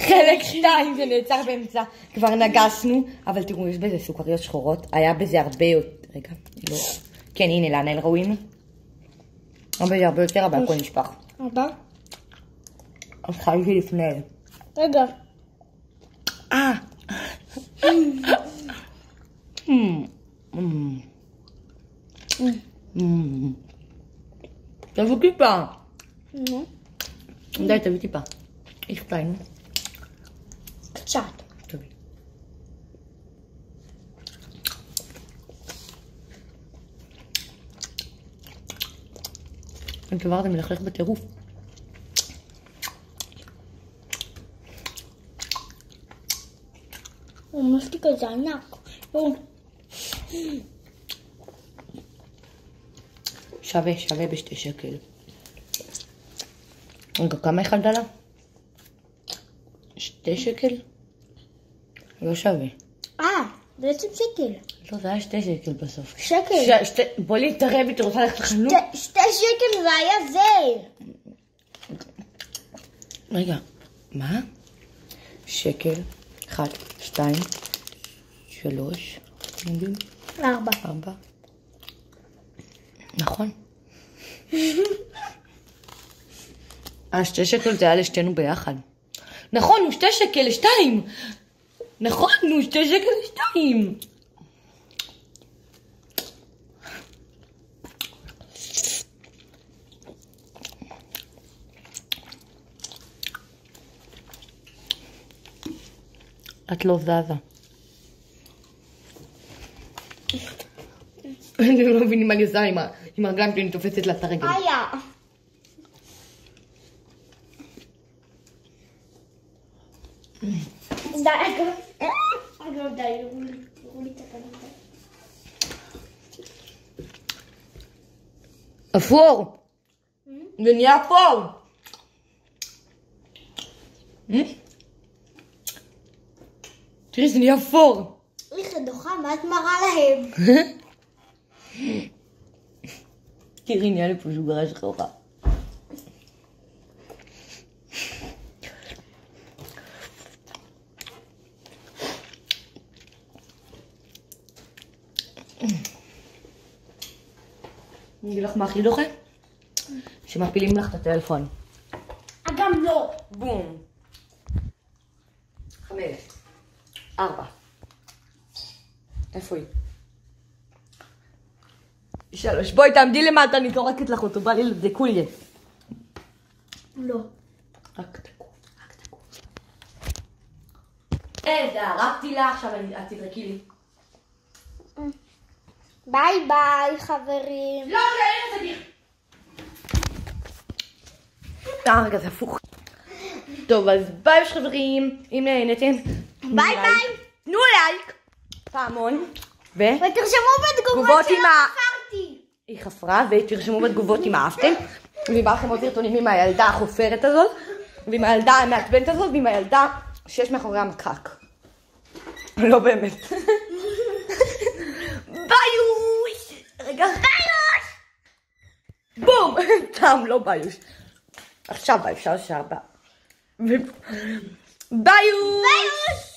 חלק 2 שנעצר באמצע, כבר נגסנו, אבל תראו, יש בזה סוכריות שחורות, היה בזה הרבה יותר, רגע, לא, כן, הנה, לאנל ראויים, היה בזה הרבה יותר, אבל הכל נשפך. הבא? אז חייתי לפני. רגע. תביא טיפה. די, תביא טיפה. איך טעים? קצת. תביא. אם כבר זה מלכלך בטירוף. ממש כזה ענק. שווה ב2 שקל. רגע, כמה אחד עלה? 2 שקל? לא שווה. בעצם שקל. לא, זה היה 2 שקל בסוף. שקל. בוא להתערב, אתה רוצה ללכת לחנות? 2 שקל זה היה זה. רגע, מה? שקל, 1, 2, 3, 4. 4. נכון. 2 שקל זה היה לשתינו ביחד. נכון, הוא 2 שקל ל2. נכון, הוא 2 שקל ל2. את לא זזה. אני לא מבינים מה אני עושה עם הרגליים שלי, אני תופסת לה את הרגל. אפור! זה נהיה אפור! תראי, זה נהיה אפור! איך דוחה, מה את מראה להם? תראי, נהיה לי פה שוגרה שחורה. אני אגיד לך מה הכי דוחה? שמפילים לך את הטלפון. גם לא. בום. 5, 4. איפה היא? 3. בואי תעמדי למטה, אני זורקת לך אותו, בא לי לדקוליה. לא. רק תקו. זרקתי לה, עכשיו את תדרקי לי. ביי ביי חברים. לא, זה תדיר. רגע, זה הפוך. טוב, אז ביי חברים, אם נהנתם, ביי ביי. תנו לייק, פעמון, ותרשמו בתגובות שלא חפרתי. היא חפרה, ותרשמו בתגובות אם אהבתם, ואם בא לכם עוד סרטונים עם הילדה החופרת הזאת, ועם הילדה המעצבנת הזאת, ועם הילדה שיש מאחורי המקק. לא באמת. ביוש! רגע. ביוש! בום! טעם, לא ביוש. עכשיו ביוש, עכשיו ביוש. ביוש!